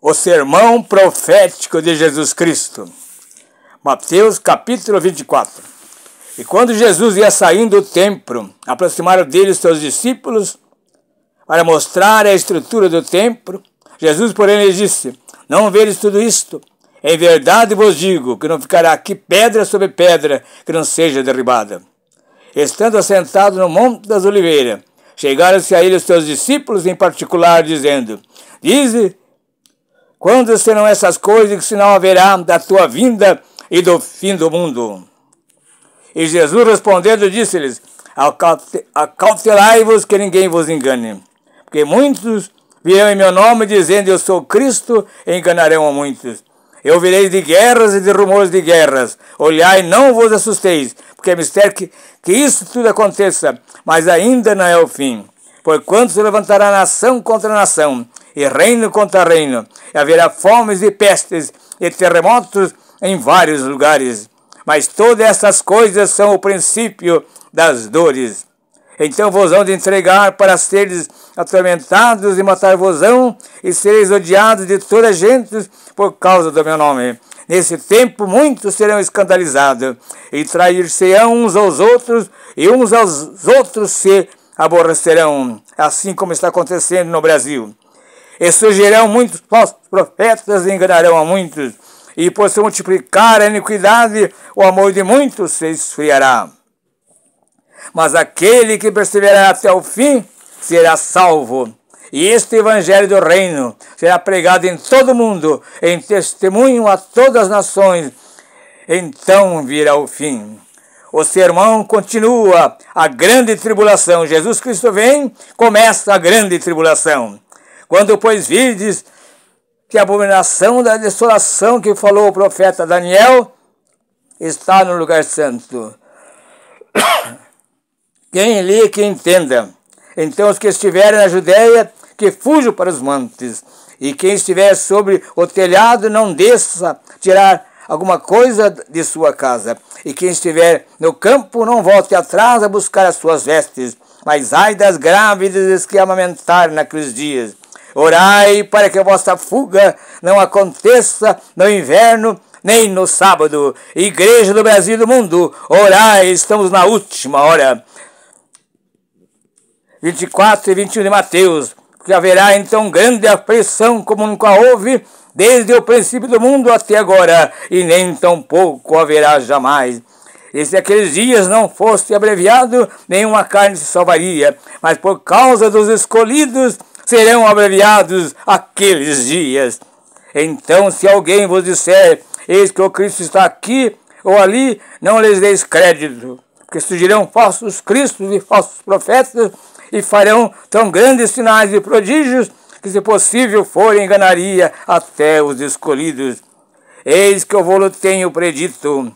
O sermão profético de Jesus Cristo. Mateus capítulo 24. E quando Jesus ia saindo do templo, aproximaram dele os seus discípulos para mostrar a estrutura do templo. Jesus, porém, lhes disse: não vedes tudo isto? Em verdade vos digo que não ficará aqui pedra sobre pedra que não seja derribada. Estando assentado no Monte das Oliveiras, chegaram-se a ele os seus discípulos em particular, dizendo: dize, quando serão essas coisas, que sinal haverá da tua vinda e do fim do mundo? E Jesus respondendo disse-lhes: acautelai-vos que ninguém vos engane, porque muitos virão em meu nome dizendo eu sou Cristo, e enganarão a muitos. Eu ouvireis de guerras e de rumores de guerras. Olhai, não vos assusteis, porque é mistério que isso tudo aconteça, mas ainda não é o fim. Porquanto se levantará nação contra nação, e reino contra reino, e haverá fomes e pestes e terremotos em vários lugares. Mas todas essas coisas são o princípio das dores. Então vos hão de entregar para seres atormentados, e matar-vos-ão, e sereis odiados de toda a gente por causa do meu nome. Nesse tempo muitos serão escandalizados, e trair-se-ão uns aos outros, e uns aos outros se aborrecerão, assim como está acontecendo no Brasil. E surgirão muitos falsos profetas e enganarão a muitos, e por se multiplicar a iniquidade, o amor de muitos se esfriará. Mas aquele que perseverar até o fim será salvo. E este evangelho do reino será pregado em todo o mundo, em testemunho a todas as nações. Então virá o fim. O sermão continua a grande tribulação. Jesus Cristo vem, começa a grande tribulação. Quando, pois, virdes que a abominação da desolação que falou o profeta Daniel está no lugar santo. Quem lê, que entenda. Então os que estiverem na Judéia, que fujam para os montes. E quem estiver sobre o telhado, não desça tirar alguma coisa de sua casa. E quem estiver no campo, não volte atrás a buscar as suas vestes. Mas ai das grávidas que amamentarem naqueles dias. Orai para que a vossa fuga não aconteça no inverno, nem no sábado. Igreja do Brasil e do mundo, orai, estamos na última hora. 24 e 21 de Mateus. Porque haverá então grande aflição como nunca houve, desde o princípio do mundo até agora, e nem tão pouco haverá jamais. E se aqueles dias não fosse abreviado, nenhuma carne se salvaria, mas por causa dos escolhidos serão abreviados aqueles dias. Então, se alguém vos disser, eis que o Cristo está aqui ou ali, não lhes deis crédito, porque surgirão falsos cristos e falsos profetas, e farão tão grandes sinais e prodígios, que se possível for, enganaria até os escolhidos. Eis que eu vou tenho predito.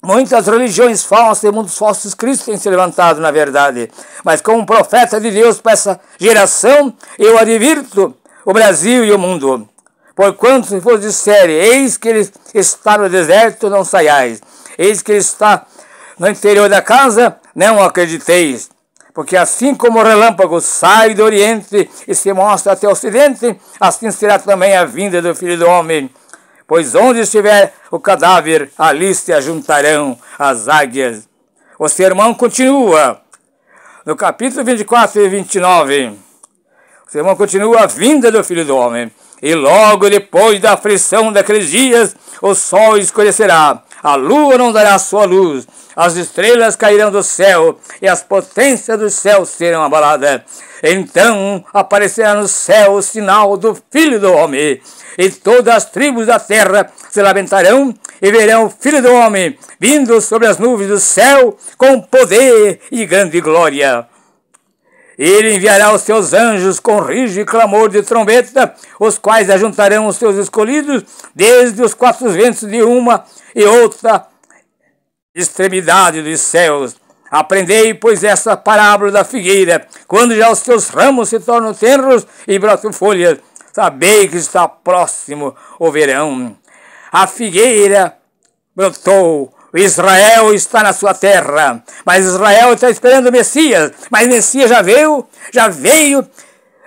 Muitas religiões falsas e muitos falsos cristos têm se levantado, na verdade. Mas como profeta de Deus para essa geração, eu advirto o Brasil e o mundo. Porquanto se vos disserem, eis que ele está no deserto, não saiais. Eis que ele está no interior da casa, não acrediteis. Porque assim como o relâmpago sai do oriente e se mostra até o ocidente, assim será também a vinda do Filho do Homem. Pois onde estiver o cadáver, ali se ajuntarão as águias. O sermão continua no capítulo 24 e 29. O sermão continua a vinda do Filho do Homem. E logo depois da aflição daqueles dias, o sol escurecerá, a lua não dará sua luz, as estrelas cairão do céu, e as potências do céu serão abaladas. Então aparecerá no céu o sinal do Filho do Homem, e todas as tribos da terra se lamentarão, e verão o Filho do Homem vindo sobre as nuvens do céu, com poder e grande glória. Ele enviará os seus anjos com rígido clamor de trombeta, os quais ajuntarão os seus escolhidos, desde os quatro ventos de uma e outra extremidade dos céus. Aprendei, pois, essa parábola da figueira. Quando já os seus ramos se tornam tenros e brotam folhas, sabei que está próximo o verão. A figueira brotou, Israel está na sua terra, mas Israel está esperando o Messias, mas o Messias já veio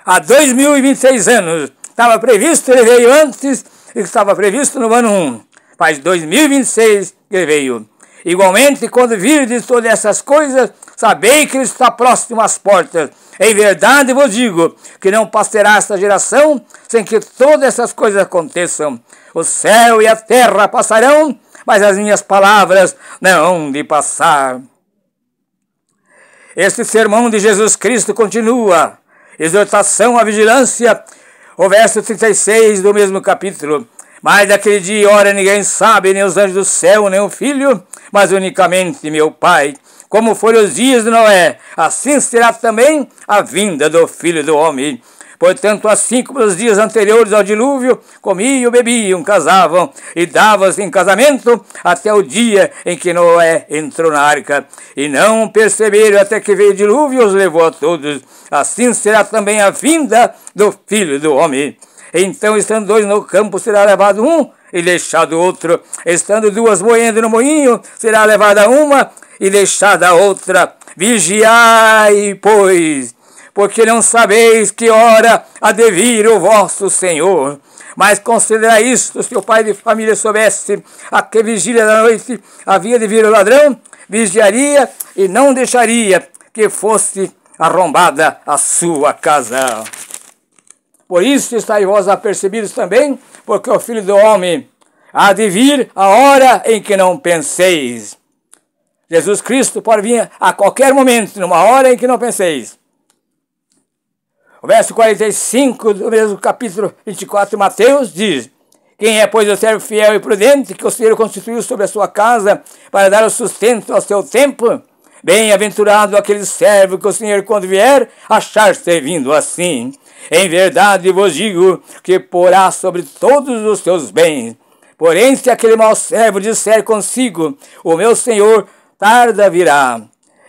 há 2026 anos. estava previsto, ele veio antes, e estava previsto no ano 1. Faz 2026 que ele veio. Igualmente, quando virdes todas essas coisas, sabei que ele está próximo às portas. Em verdade vos digo que não passará esta geração sem que todas essas coisas aconteçam. O céu e a terra passarão, mas as minhas palavras não hão de passar. Este sermão de Jesus Cristo continua. Exortação à vigilância, o verso 36 do mesmo capítulo. Mas daquele dia e hora ninguém sabe, nem os anjos do céu, nem o Filho, mas unicamente meu Pai. Como foram os dias de Noé, assim será também a vinda do Filho do Homem. Portanto, assim como nos dias anteriores ao dilúvio, comiam, bebiam, casavam e davam-se em casamento até o dia em que Noé entrou na arca. E não perceberam até que veio o dilúvio e os levou a todos. Assim será também a vinda do Filho do Homem. Então, estando dois no campo, será levado um e deixado outro. Estando duas moendo no moinho, será levada uma e deixada a outra. Vigiai, pois, porque não sabeis que hora há de vir o vosso Senhor. Mas considerai isto, se o pai de família soubesse a que vigília da noite havia de vir o ladrão, vigiaria e não deixaria que fosse arrombada a sua casa. Por isso estáis vós apercebidos também, porque o Filho do Homem há de vir a hora em que não penseis. Jesus Cristo pode vir a qualquer momento, numa hora em que não penseis. O verso 45 do mesmo capítulo 24 de Mateus diz: quem é, pois, o servo fiel e prudente, que o Senhor constituiu sobre a sua casa, para dar o sustento ao seu tempo? Bem-aventurado aquele servo que o Senhor, quando vier, achar servindo assim. Em verdade vos digo que porá sobre todos os seus bens. Porém, se aquele mau servo disser consigo, o meu Senhor tarda virá,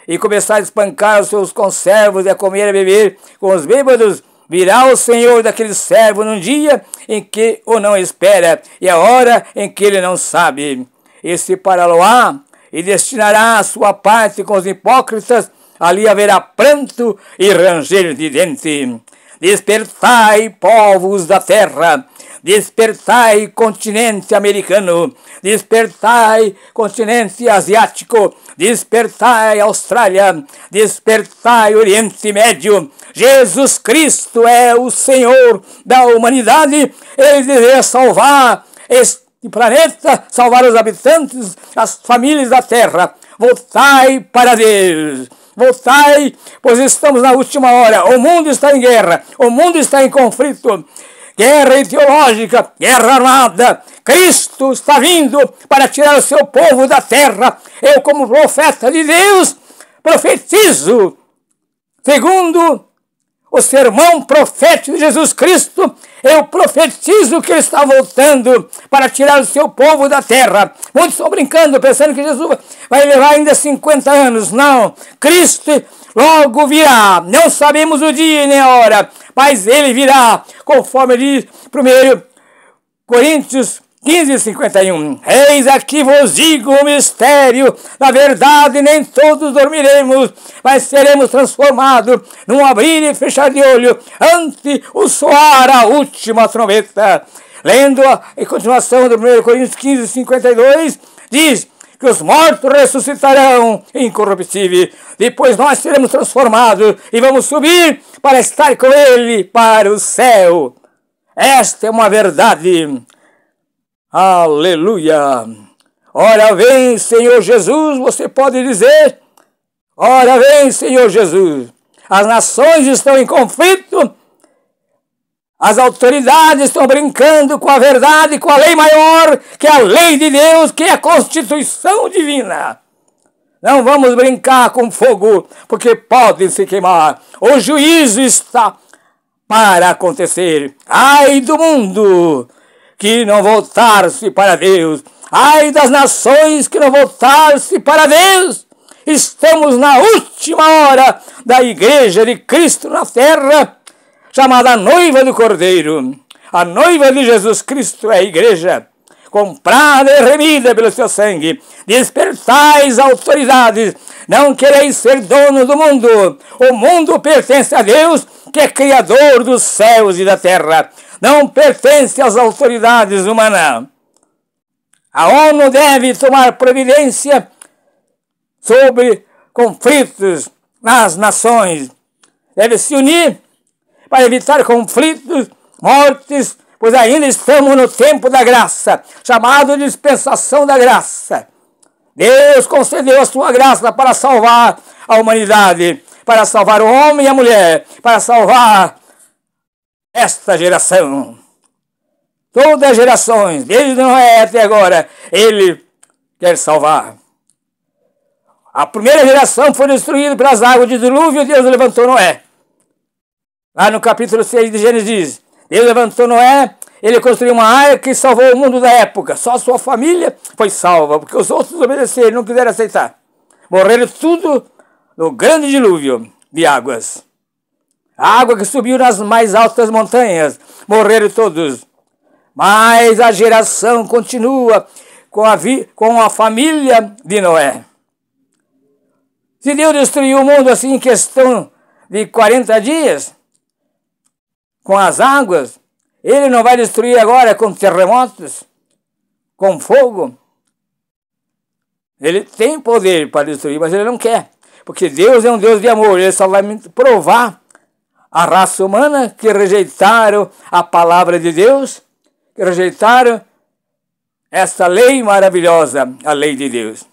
e começar a espancar os seus conservos e a comer e a beber com os bêbados, virá o Senhor daquele servo num dia em que o não espera, e a hora em que ele não sabe. E separá-lo-á, e destinará a sua parte com os hipócritas, ali haverá pranto e ranger de dente. Despertai, povos da terra, despertai, continente americano, despertai, continente asiático, despertai, Austrália, despertai, Oriente Médio. Jesus Cristo é o Senhor da humanidade. Ele deveria salvar este planeta, salvar os habitantes, as famílias da terra. Voltai para Deus. Voltai, pois estamos na última hora. O mundo está em guerra, o mundo está em conflito. Guerra ideológica, guerra armada. Cristo está vindo para tirar o seu povo da terra. Eu, como profeta de Deus, profetizo, segundo o sermão profético de Jesus Cristo, eu profetizo que ele está voltando para tirar o seu povo da terra. Muitos estão brincando, pensando que Jesus vai levar ainda 50 anos. Não, Cristo logo virá. Não sabemos o dia nem a hora, mas ele virá, conforme diz 1 Coríntios 15:51. Eis aqui vos digo o mistério, na verdade nem todos dormiremos, mas seremos transformados num abrir e fechar de olho, ante o soar a última trombeta. Lendo em continuação do 1 Coríntios 15:52, diz que os mortos ressuscitarão incorruptíveis, depois nós seremos transformados e vamos subir para estar com ele para o céu. Esta é uma verdade. Aleluia! Ora vem, Senhor Jesus, você pode dizer, ora vem, Senhor Jesus. As nações estão em conflito, as autoridades estão brincando com a verdade, com a lei maior, que é a lei de Deus, que é a Constituição divina. Não vamos brincar com fogo, porque podem se queimar. O juízo está para acontecer. Ai do mundo que não voltar-se para Deus. Ai das nações que não voltar-se para Deus. Estamos na última hora da igreja de Cristo na terra, chamada noiva do Cordeiro. A noiva de Jesus Cristo é a igreja, comprada e remida pelo seu sangue. Despertais, autoridades, não quereis ser dono do mundo. O mundo pertence a Deus, que é Criador dos céus e da terra. não pertence às autoridades humanas. A ONU deve tomar providência sobre conflitos nas nações. Deve se unir para evitar conflitos, mortes, pois ainda estamos no tempo da graça, chamado dispensação da graça. Deus concedeu a sua graça para salvar a humanidade, para salvar o homem e a mulher, para salvar esta geração. Todas as gerações, desde Noé até agora, Ele quer salvar. A primeira geração foi destruída pelas águas de dilúvio e Deus levantou Noé. Lá no capítulo 6 de Gênesis, Deus levantou Noé, ele construiu uma arca e salvou o mundo da época. Só a sua família foi salva, porque os outros obedeceram, não quiseram aceitar. Morreram tudo no grande dilúvio de águas. A água que subiu nas mais altas montanhas, morreram todos. Mas a geração continua com a família de Noé. Se Deus destruiu o mundo assim em questão de 40 dias, com as águas, Ele não vai destruir agora com terremotos, com fogo. Ele tem poder para destruir, mas Ele não quer. Porque Deus é um Deus de amor. Ele só vai provar a raça humana que rejeitaram a palavra de Deus, que rejeitaram essa lei maravilhosa, a lei de Deus.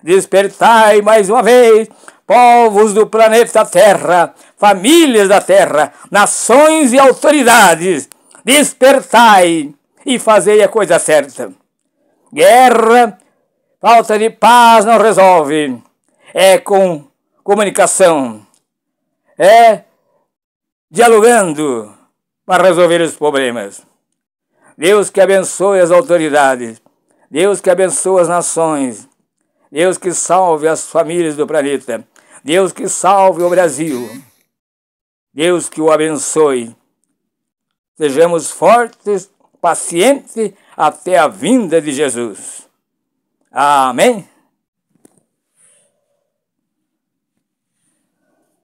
Despertai mais uma vez, povos do planeta Terra, famílias da Terra, nações e autoridades. Despertai e fazei a coisa certa. Guerra, falta de paz não resolve. É com comunicação. É dialogando para resolver os problemas. Deus que abençoe as autoridades. Deus que abençoe as nações. Deus que salve as famílias do planeta. Deus que salve o Brasil. Deus que o abençoe. Sejamos fortes, pacientes até a vinda de Jesus. Amém?